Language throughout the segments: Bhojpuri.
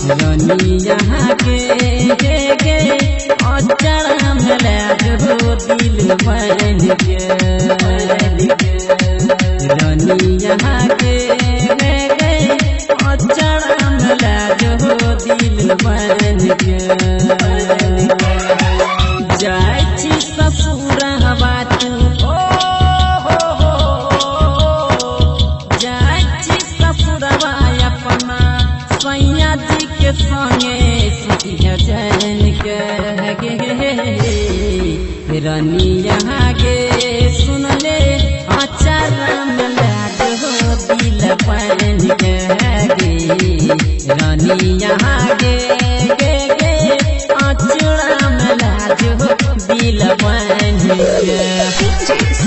रानी यहाँ के अचरा में जो दिल बन के रानी यहाँ के अचरा में जो दिल बन के जाय छी ससुरवा तू जाय छी ससुरवा अपना सैया जी के संगे सुतिया जैन के रानी यहाँ के सुन ले अचरा में जो दिल बन के रानी यहाँ के अचरा में जो दिल बन के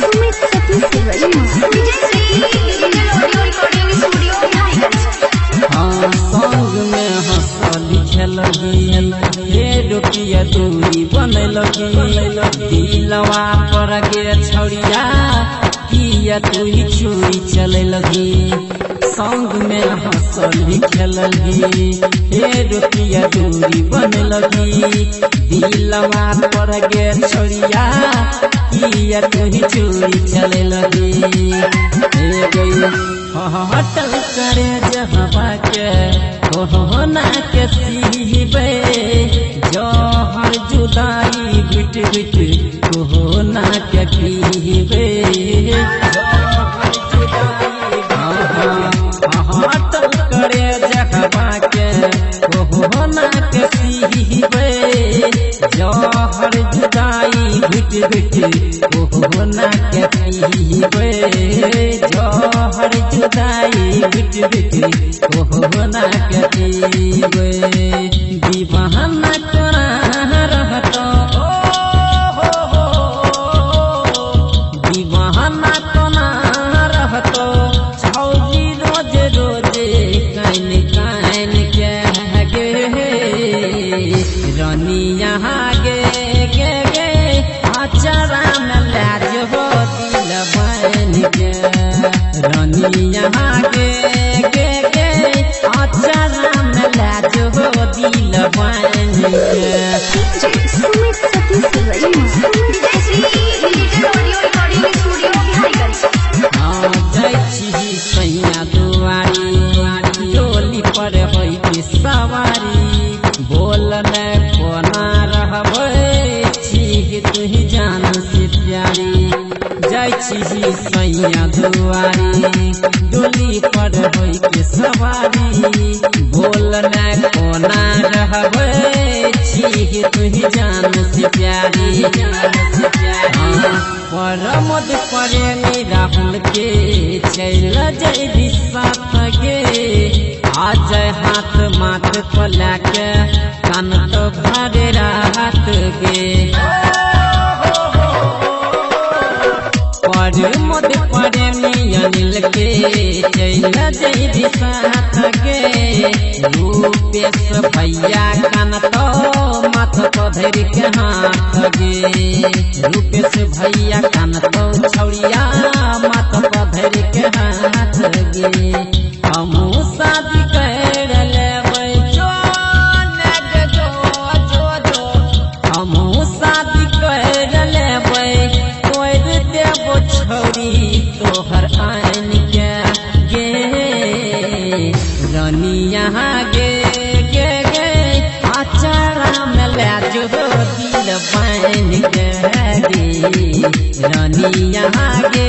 हाँ संग में हंसल खेलगी हे रुपया दूरी बन लगी दिलवा पर गे छौड़िया किया तू छुरी चले लगी संग में हंसल खेलगी हे रुपया दूरी बन लगी दिलवा पर गे छौड़िया किया तू छुरी चले लगी हे गई हटल करे जहवा के कोहना के सीबे जहर जुदाई बिट बिट कोहना के पीबे हटल करे जहवा के कोहना के सीबे जहर जुदाई बिट बिट कोहना के पीबे जहर जुदाई बिट बिट कोहना के पीबे दीवाना तोरा रहतो दीवाना तोरा रहतो छौजी रोज रोज काइन काइन के रानी यहाँ गे अचरा में जो दिल बन के रानी यहाँ के अचरा में जो दिल बन के सैया दुआरी डोली पर होई सवारी बोल में कोना रहबै छी तुही जान से प्यारी जाय छी सैया दुआरी डोली पर होई के सवारी बोल में कोना रहबै छी तुही जान से प्यारी परमद परे राहुल के चल जैबी साथ गे आ जाए हाथ माथ को लाके कान तो भरे राहत गे परमद परे अनिल के चल जैबी साथ गे रूपेश भैया कान तो माथ तो धर के हाथ गे रूपेश भैया कान तो छौड़िया माथ तो धर के हाथ गे हमू शादी कर लेबै हमू शादी कर लेबै तोड़ देबो छौड़ी तोहर आइन के गे रानी यहाँ गे अचरा में जो दिल बन के रानी यहाँ गे